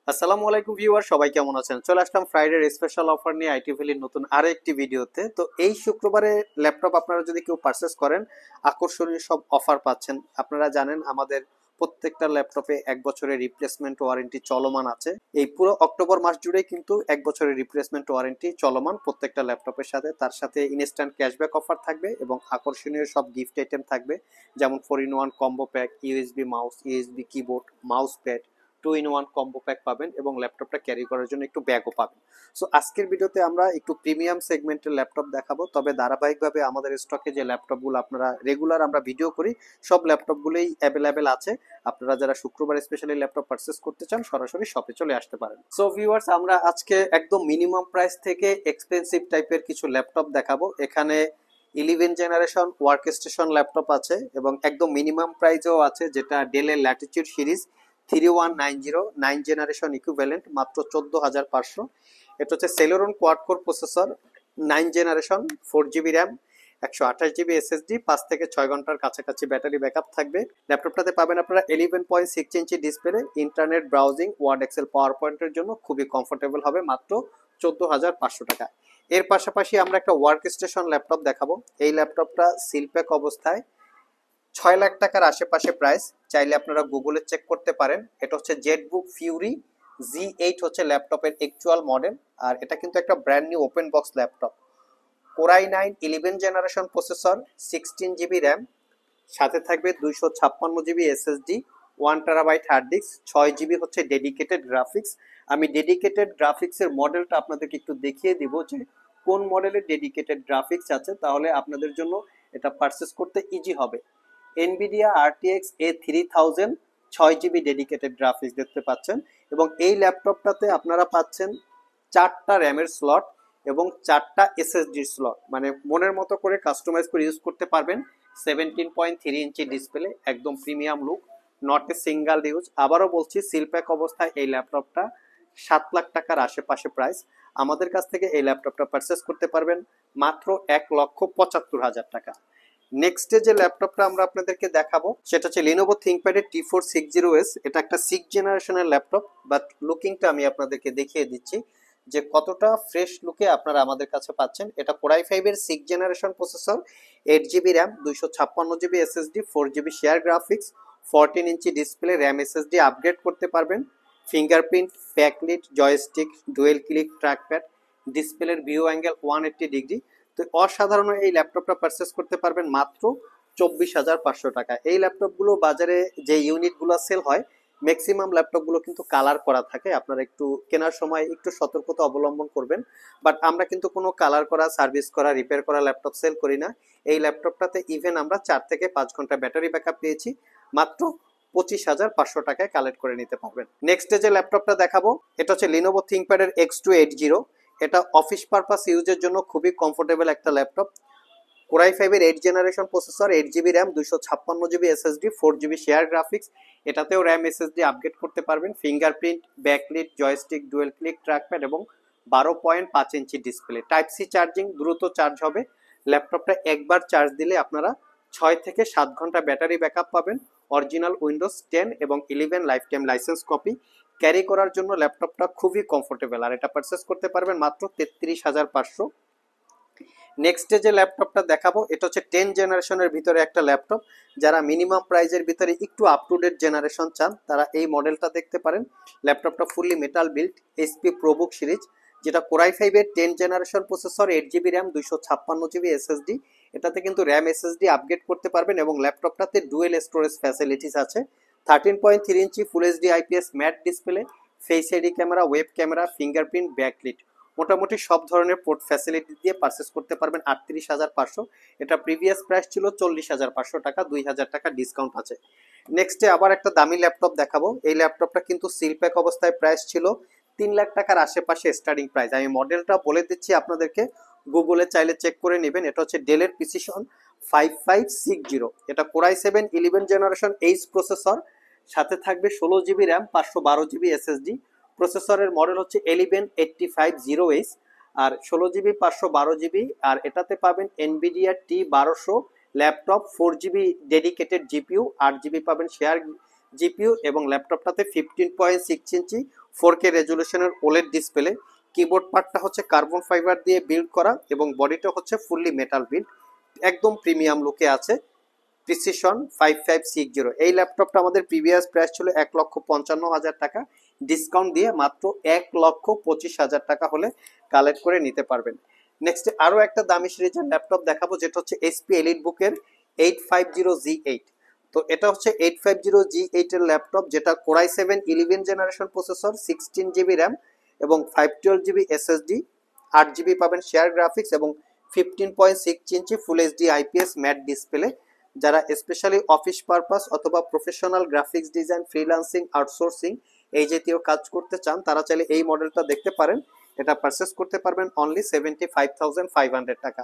আসসালামু আলাইকুম ভিউয়ার, সবাই কেমন আছেন? চলে আসলাম ফ্রাইডের স্পেশাল অফার নিয়ে আইটি ভ্যালির নতুন আরো একটি ভিডিওতে। তো এই শুক্রবারে ল্যাপটপ আপনারা যদি কেউ পারচেস করেন, আকর্ষণীয় সব অফার পাচ্ছেন। আপনারা জানেন আমাদের প্রত্যেকটা ল্যাপটপে 1 বছরের রিপ্লেসমেন্ট ওয়ারেন্টি চলমান আছে। এই পুরো অক্টোবর মাস জুড়েই কিন্তু 1 বছরের রিপ্লেসমেন্ট ওয়ারেন্টি চলমান প্রত্যেকটা ল্যাপটপের সাথে। তার সাথে ইনস্ট্যান্ট ক্যাশব্যাক অফার থাকবে এবং আকর্ষণীয় সব গিফট আইটেম থাকবে, যেমন 4-in-1 combo pack, USB mouse, USB keyboard, mouse pad, 2-in-1 combo pack পাবেন এবং ল্যাপটপটা ক্যারি করার জন্য একটু ব্যাগও পাবেন। সো আজকের ভিডিওতে আমরা একটু প্রিমিয়াম সেগমেন্টের ল্যাপটপ দেখাবো, তবে ধারাবাহিকভাবে আমাদের স্টকে যে ল্যাপটপগুলো আপনারা রেগুলার আমরা ভিডিও করি, সব ল্যাপটপগুলোই অ্যাভেলেবেল আছে। আপনারা যারা শুক্রবার স্পেশালি ল্যাপটপ পারচেস করতে চান, সরাসরি শপে চলে আসতে পারেন। সো ভিউয়ার্স, আমরা আজকে একদম মিনিমাম প্রাইস থেকে এক্সপেন্সিভ টাইপের কিছু ল্যাপটপ দেখাবো। এখানে 11 জেনারেশন ওয়ার্ক স্টেশন ল্যাপটপ আছে এবং একদম মিনিমাম প্রাইসেও আছে, যেটা ডেলের ল্যাটিটিউড সিরিজ 3190 জেনারেশন ইকুইভ্যালেন্ট, মাত্র 14,500। এটা হচ্ছে Celeron quad core processor, 9 generation, 4 GB RAM, 128 GB SSD, 5 থেকে 6 ঘন্টার কাছাকাছি ব্যাটারি ব্যাকআপ থাকবে। ল্যাপটপটাতে পাবেন আপনারা 11.6 ইঞ্চি display, internet browsing, word, Excel, power পয়েন্টের জন্য খুবই কমফোর্টেবল হবে, মাত্র 14,500 টাকা। এর পাশাপাশি আমরা একটা ওয়ার্ক স্টেশন ল্যাপটপ দেখাবো। এই ল্যাপটপটা সিলপ্যাক অবস্থায় 6 লাখ টাকার আশেপাশে প্রাইস, চাইলে আপনারা গুগলে চেক করতে পারেন। এটা হচ্ছে জেটবুক ফিউরি Z8 হচ্ছে ল্যাপটপের অ্যাকচুয়াল মডেল, আর এটা কিন্তু একটা brand new open box laptop. Core i 11 generation processor, 16 GB RAM, সাথে থাকবে 256 GB SSD, 1 terabyte hard disk, 6 GB হচ্ছে ডেডিকেটেড গ্রাফিক্স। আমি ডেডিকেটেড গ্রাফিক্সের মডেলটা আপনাদেরকে একটু দেখিয়ে দিব যে কোন মডেলের ডেডিকেটেড গ্রাফিক্স আছে, তাহলে আপনাদের জন্য এটা পারচেস করতে ইজি হবে। Nvidia RTX A3000, 6 GB dedicated graphics দেখতে পাচ্ছেন, এবং এই ল্যাপটপটাতে আপনারা পাচ্ছেন 4টা র্যামের স্লট এবং 4টা এসএসডির স্লট, মানে মনের মতো করে কাস্টমাইজ করে ইউজ করতে পারবেন। 17.3 ইঞ্চি ডিসপ্লে, একদম premium look, not a single use. আবারও বলছি, সিলপ্যাক অবস্থায় এই ল্যাপটপটা 7 লাখ টাকার আশেপাশে প্রাইস। আমাদের কাছ থেকে এই ল্যাপটপটা পারচেস করতে পারবেন মাত্র 1,75,000 টাকা। নেক্সটে যে ল্যাপটপটা আমরা আপনাদেরকে দেখাবো সেটা হচ্ছে লিনোভো থিংকপ্যাডের T460S। এটা একটা 6 জেনারেশনের ল্যাপটপ, বাট লুকিংটা আমি আপনাদেরকে দেখিয়ে দিচ্ছি যে কতটা ফ্রেশ লুকে আপনারা আমাদের কাছে পাচ্ছেন। এটা কোরাই 5-এর 6 generation processor, 8 GB RAM, 256 GB SSD, 4 GB share graphics, 14 ইঞ্চি ডিসপ্লে, র্যাম এসএসডি আপগ্রেড করতে পারবেন। Fingerprint, backlit, joystick, dual click trackpad, ডিসপ্লের ভিউ অ্যাঙ্গেল 180 ডিগ্রি। তো অসাধারণ এই ল্যাপটপটা পারচেস করতে পারবেন মাত্র 24,500 টাকা। এই ল্যাপটপগুলো বাজারে যে ইউনিটগুলো সেল হয়, ম্যাক্সিমাম ল্যাপটপগুলো কিন্তু কালার করা থাকে। আপনারা একটু কেনার সময় একটু সতর্কতা অবলম্বন করবেন। বাট আমরা কিন্তু কোনো কালার করা, সার্ভিস করা, রিপেয়ার করা ল্যাপটপ সেল করি না। এই ল্যাপটপটাতে ইভেন আমরা 4 থেকে 5 ঘন্টা ব্যাটারি ব্যাকআপ পেয়েছি, মাত্র 25,500 টাকায় কালেক্ট করে নিতে পারবেন। নেক্সট যে ল্যাপটপটা দেখাবো এটা হচ্ছে লিনোভো থিংকপ্যাডের X280। এটা অফিস পারপাস ইউজের জন্য খুবই কমফোর্টেবল একটা ল্যাপটপ। কোরাই 5-এর 8 generation processor, 8 GB RAM, 256 GB SSD, 4 GB share graphics. এটাতেও র্যাম এসএসডি আপগ্রেড করতে পারবেন। Fingerprint, backlit, joystick, dual click trackpad এবং 12.5 ইঞ্চি ডিসপ্লে। টাইপ সি চার্জিং, দ্রুত চার্জ হবে। ল্যাপটপটা একবার চার্জ দিলে আপনারা 6 থেকে 7 ঘন্টা ব্যাটারি ব্যাকআপ পাবেন। অরিজিনাল উইন্ডোজ 10 এবং 11 life time licence copy. Carry করার জন্য ল্যাপটপটা খুবই কমফোর্টেবল, আর এটা পারচেস করতে পারবেন মাত্র 33,500। নেক্সটে যে ল্যাপটপটা দেখাবো এটা হচ্ছে 10 জেনারেশনের ভিতরে একটা ল্যাপটপ। যারা মিনিমাম প্রাইজের ভিতরে একটু আপ টু ডেট জেনারেশন চান, তারা এই মডেলটা দেখতে পারেন। ল্যাপটপটা fully metal build, HP ProBook series, যেটা কোরাই 5-এর 10 generation processor, 8 GB RAM, 256 GB SSD. এটাতে কিন্তু র্যাম এসএসডি আপগ্রেড করতে পারবেন এবং ল্যাপটপটাতে ডুয়েল স্টোরেজ ফ্যাসিলিটিস আছে। 13.3 ইঞ্চি full HD IPS matte display, face ID camera, web camera, fingerprint, backlit, মোটামুটি সব ধরনের পোর্ট ফ্যাসিলিটি দিয়ে পারচেস করতে পারবেন 38,500। এটা প্রিভিয়াস প্রাইস ছিল 40,500 টাকা, 2,000 টাকা ডিসকাউন্ট আছে। নেক্সটে আবার একটা দামি ল্যাপটপ দেখাবো। এই ল্যাপটপটা কিন্তু সিলপ্যাক অবস্থায় প্রাইস ছিল 3 লাখ টাকার আশেপাশে স্টার্টিং প্রাইস। আমি মডেলটা বলে দিচ্ছি আপনাদেরকে, গুগলে চাইলে চেক করে নেবেন। এটা হচ্ছে ডেলের প্রিসিশন 5560। এটা কোরাই 7 11 জেনারেশন এইচ প্রসেসর, সাথে থাকবে 16 জিবি র্যাম, 512 জিবি এসএসডি। প্রসেসরের মডেল হচ্ছে 118508, আর 16 জিবি, 512 জিবি। আর এটাতে পাবেন Nvidia T1200 laptop, 4 GB dedicated GPU, 8 GB পাবেন শেয়ার জিপিইউ এবং ল্যাপটপটাতে 15.6 ইঞ্চি 4K রেজলিউশনের ওলেড ডিসপ্লে। কিবোর্ড পার্টটা হচ্ছে কার্বন ফাইবার দিয়ে বিল্ড করা এবং বডিটা হচ্ছে ফুললি মেটাল বিল্ড, একদম প্রিমিয়াম লুকে আছে। প্রিসিশন 5560। এই ল্যাপটপটা আমাদের প্রিভিয়াস প্রাইস ছিল 1,55,000 টাকা, ডিসকাউন্ট দিয়ে মাত্র 1,25,000 টাকা হলে কালেক্ট করে নিতে পারবেন। নেক্সট আরো একটা দামি সিরিজের ল্যাপটপ দেখাবো, যেটা হচ্ছে এইচপি এলিট বুকের 850G8। তো এটা হচ্ছে 850G8 এর ল্যাপটপ, যেটা core i 7 11 generation processor, 16GB RAM এবং 512GB এসএসডি, 8GB পাবেন শেয়ার গ্রাফিক্স এবং 15.6 inch full HD IPS matte display. যারা স্পেশালি অফিস পারপাস অথবা professional graphics design, freelancing, outsourcing এই জাতীয় কাজ করতে চান, তারা চাইলে এই মডেলটা দেখতে পারেন। এটা পারচেস করতে পারবেন অনলি 75,500 টাকা।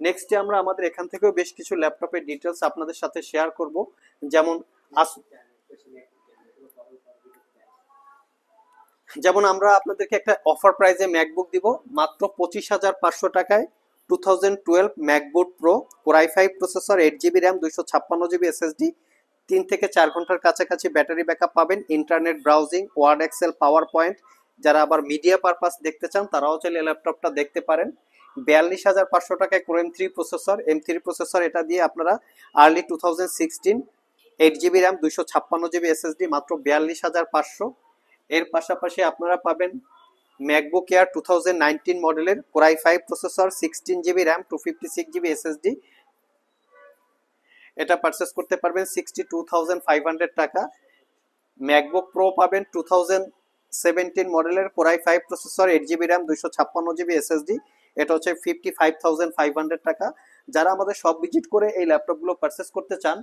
নেক্সটে আমরা আমাদের এখান থেকেও বেশ কিছু ল্যাপটপের ডিটেলস আপনাদের সাথে শেয়ার করব। যেমন আমরা আপনাদেরকে একটা অফার প্রাইজে ম্যাকবুক দিব মাত্র 25,500 টাকায়। 2012 MacBook Pro, core i5 processor, 8GB RAM, 256GB SSD, 3 থেকে 4 ঘন্টার কাছাকাছি ব্যাটারি ব্যাকআপ পাবেন। Internet browsing, word, Excel, PowerPoint, যারা আবার মিডিয়া পারপাস দেখতে চান তারাও চাইলে ল্যাপটপটা দেখতে পারেন। 42,500 টাকায় কোর M3 প্রসেসর, এটা দিয়ে আপনারা early 2016 8GB RAM, 256GB SSD, মাত্র 42,500। এর পাশাপাশি আপনারা পাবেন ম্যাকবুক এয়ার 2019 মডেলের core i5 processor, 16GB RAM, 256GB SSD, এটা পারচেস করতে পারবেন 62,500 টাকা। ম্যাকবুক প্রো পাবেন 2017 মডেলের core i5 processor, 8GB RAM, 256GB SSD, এটা হচ্ছে 55,500 টাকা। যারা আমাদের শপ ভিজিট করে এই ল্যাপটপগুলো পারচেস করতে চান,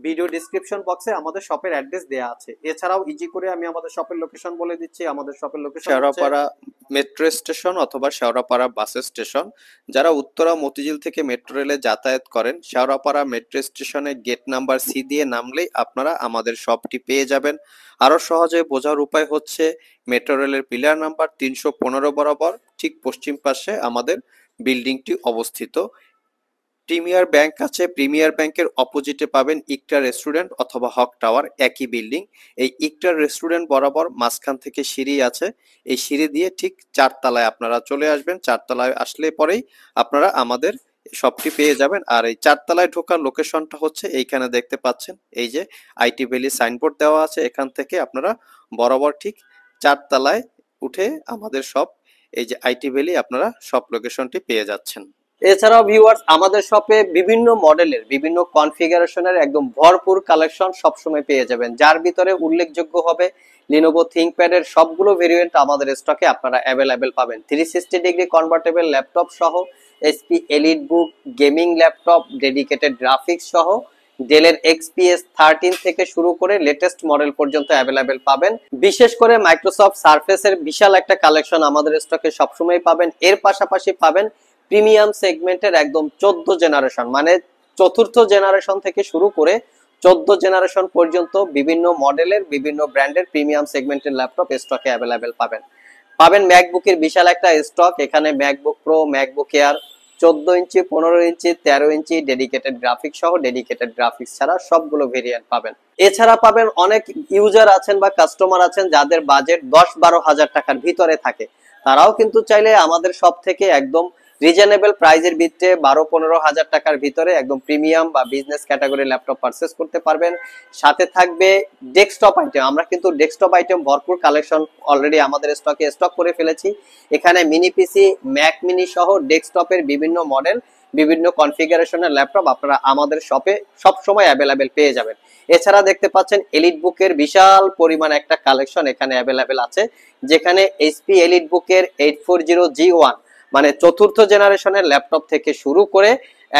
ভিডিও ডিসক্রিপশন বক্সে আমাদের শপের অ্যাড্রেস দেওয়া আছে। এছাড়াও ইজি করে আমি আমাদের শপের লোকেশন বলে দিচ্ছি। আমাদের শপের লোকেশন শেওড়াপাড়া মেট্রো স্টেশন অথবা শেওড়াপাড়া বাস স্টেশন। যারা উত্তরা মতিঝিল থেকে মেট্রো রেলে যাতায়াত করেন, শেওড়াপাড়া মেট্রো স্টেশনে গেট নাম্বার সি দিয়ে নামলেই আপনারা আমাদের শপটি পেয়ে যাবেন। আরো সহজে বোঝার উপায় হচ্ছে মেট্রো রেলের পিলার নাম্বার 315 বরাবর ঠিক পশ্চিম পাশে আমাদের বিল্ডিংটি অবস্থিত। প্রিমিয়ার ব্যাংক আছে, প্রিমিয়ার ব্যাংকের অপোজিটে পাবেন ইকটা রেস্টুরেন্ট অথবা হক টাওয়ার, একই বিল্ডিং। এই ইকটা রেস্টুরেন্ট বরাবর মাঝখান থেকে সিঁড়ি আছে, এই সিঁড়ি দিয়ে ঠিক 4 তলায় আপনারা চলে আসবেন। 4 তলায় আসলে পরেই আপনারা আমাদের শপটি পেয়ে যাবেন। আর এই 4 তলায় ঢোকার লোকেশনটা হচ্ছে এইখানে দেখতে পাচ্ছেন, এই যে আইটি ভ্যালি সাইনবোর্ড দেওয়া আছে, এখান থেকে আপনারা বরাবর ঠিক 4 তলায় উঠে আমাদের শপ, এই যে আইটি ভ্যালি, আপনারা শপ লোকেশনটি পেয়ে যাচ্ছেন। এছাড়াও ভিউয়ার্স, আমাদের শপে বিভিন্ন মডেলের, বিভিন্ন কনফিগারেশনের একদম ভরপুর কালেকশন সবসময় পেয়ে যাবেন, যার ভিতরে উল্লেখযোগ্য হবে লিনোভো থিংকপ্যাড এর সবগুলো ভেরিয়েন্ট আমাদের স্টকে আপনারা অ্যাভেলেবেল পাবেন। 360 ডিগ্রি কনভার্টেবল ল্যাপটপ সহ, এইচপি এলিট বুক গেমিং ল্যাপটপ, ডেডিকেটেড গ্রাফিক্স সহ ডেলের XPS 13 থেকে শুরু করে লেটেস্ট মডেল পর্যন্ত অ্যাভেলেবেল পাবেন। বিশেষ করে মাইক্রোসফট সারফেসের বিশাল একটা কালেকশন আমাদের স্টকে সবসময় পাবেন। এর পাশাপাশি পাবেন প্রিমিয়াম সেগমেন্টের একদম 14 জেনারেশন, মানে চতুর্থ জেনারেশন থেকে শুরু করে 14 জেনারেশন পর্যন্ত বিভিন্ন মডেলের, বিভিন্ন ব্র্যান্ডের প্রিমিয়াম সেগমেন্টের ল্যাপটপ স্টকে অ্যাভেলেবেল পাবেন ম্যাকবুকের বিশাল একটা স্টক। এখানে ম্যাকবুক প্রো, ম্যাকবুক এয়ার 14 ইঞ্চি, 15 ইঞ্চি, 13 ইঞ্চি, ডেডিকেটেড গ্রাফিক্স সহ ডেডিকেটেড গ্রাফিক্স ছাড়া সবগুলো ভেরিয়েন্ট পাবেন। এছাড়া পাবেন অনেক ইউজার আছেন বা কাস্টমার আছেন যাদের বাজেট 10-12 হাজার টাকার ভিতরে থাকে, তারাও কিন্তু চাইলে আমাদের শপ থেকে একদম রিজনেবল প্রাইজের ভিতরে 12-15 হাজার টাকার ভিতরে একদম প্রিমিয়াম বা বিজনেস ক্যাটাগরি ল্যাপটপ পারচেস করতে পারবেন। সাথে থাকবে ডেস্কটপ আইটেম। আমরা কিন্তু ডেস্কটপ আইটেম ভরপুর কালেকশন অলরেডি আমাদের স্টকে স্টক করে ফেলেছি। এখানে মিনি পিসি, ম্যাক মিনি সহ ডেস্কটপের বিভিন্ন মডেল, বিভিন্ন কনফিগারেশনের ল্যাপটপ আপনারা আমাদের শপে সব সময় অ্যাভেলেবেল পেয়ে যাবেন। এছাড়া দেখতে পাচ্ছেন এলিট বুকের বিশাল পরিমাণ একটা কালেকশন এখানে অ্যাভেলেবেল আছে, যেখানে এইচপি এলিট বুকের 840G1 মানে চতুর্থ জেনারেশনের ল্যাপটপ থেকে শুরু করে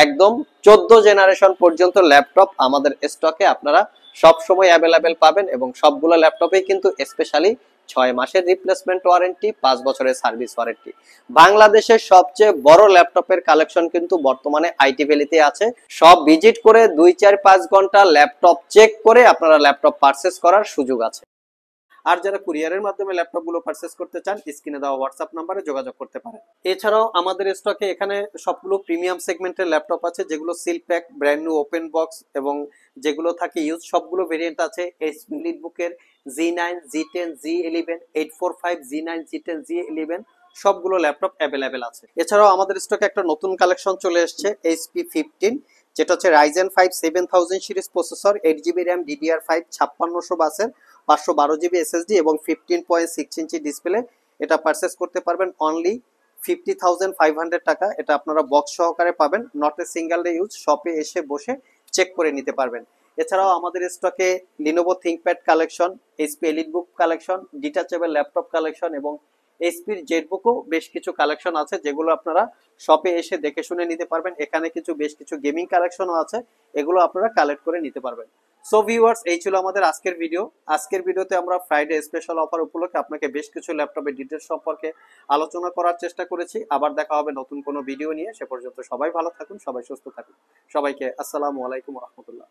একদম 14 জেনারেশন পর্যন্ত ল্যাপটপ আমাদের স্টকে আপনারা সব সময় অ্যাভেলেবেল পাবেন। এবং সবগুলো ল্যাপটপেই কিন্তু স্পেশালি 6 মাসের রিপ্লেসমেন্ট ওয়ারেন্টি, 5 বছরের সার্ভিস ওয়ারেন্টি। বাংলাদেশের সবচেয়ে বড় ল্যাপটপের কালেকশন কিন্তু বর্তমানে আইটি ভ্যালিতে আছে। সব ভিজিট করে 2-4-5 ঘন্টা ল্যাপটপ চেক করে আপনারা ল্যাপটপ পারচেস করার সুযোগ আছে। আর যারা কুরিয়ারের মাধ্যমে ল্যাপটপগুলো পারচেস করতে চান স্ক্রিনে দেওয়া হোয়াটসঅ্যাপ নাম্বারে যোগাযোগ করতে পারেন। এছাড়াও আমাদের স্টকে এখানে সবগুলো প্রিমিয়াম সেগমেন্টের ল্যাপটপ আছে, যেগুলো seal pack, brand new open box এবং যেগুলো থাকে ইউজ, সবগুলো ভেরিয়েন্ট আছে। HP এলিটবুকের G9, G10, G11, 845, G9, G10, G11 সবগুলো ল্যাপটপ অ্যাভেলেবেল আছে। এছাড়াও আমাদের স্টকে একটা নতুন কালেকশন চলে এসেছে HP15, যেটা হচ্ছে Ryzen 5 7000 series processor, 8GB RAM, DDR5 5600 বাসের, 512GB SSD এবং 15.6 ইঞ্চি ডিসপ্লে। এটা পারচেস করতে পারবেন অনলি 50,500 টাকা। এটা আপনারা বক্স সহকারে পাবেন, not a single day use. শপে এসে বসে চেক করে নিতে পারবেন। এছাড়াও আমাদের স্টকে Lenovo ThinkPad collection, HP EliteBook collection, detachable laptop collection এবং এইচপির জেটবুকও বেশ কিছু কালেকশন আছে, যেগুলো আপনারা শপে এসে দেখে শুনে নিতে পারবেন। এখানে বেশ কিছু গেমিং কালেকশনও আছে, এগুলো আপনারা কালেক্ট করে নিতে পারবেন। সো ভিউয়ার্স, এই ছিল আমাদের আজকের ভিডিও। আজকের ভিডিওতে আমরা ফ্রাইডে স্পেশাল অফার উপলক্ষে আপনাকে বেশ কিছু ল্যাপটপের ডিটেলস সম্পর্কে আলোচনা করার চেষ্টা করেছি। আবার দেখা হবে নতুন কোনো ভিডিও নিয়ে। সে পর্যন্ত সবাই ভালো থাকুন, সবাই সুস্থ থাকুন। সবাইকে আসসালামু আলাইকুম রহমতুল্লাহ।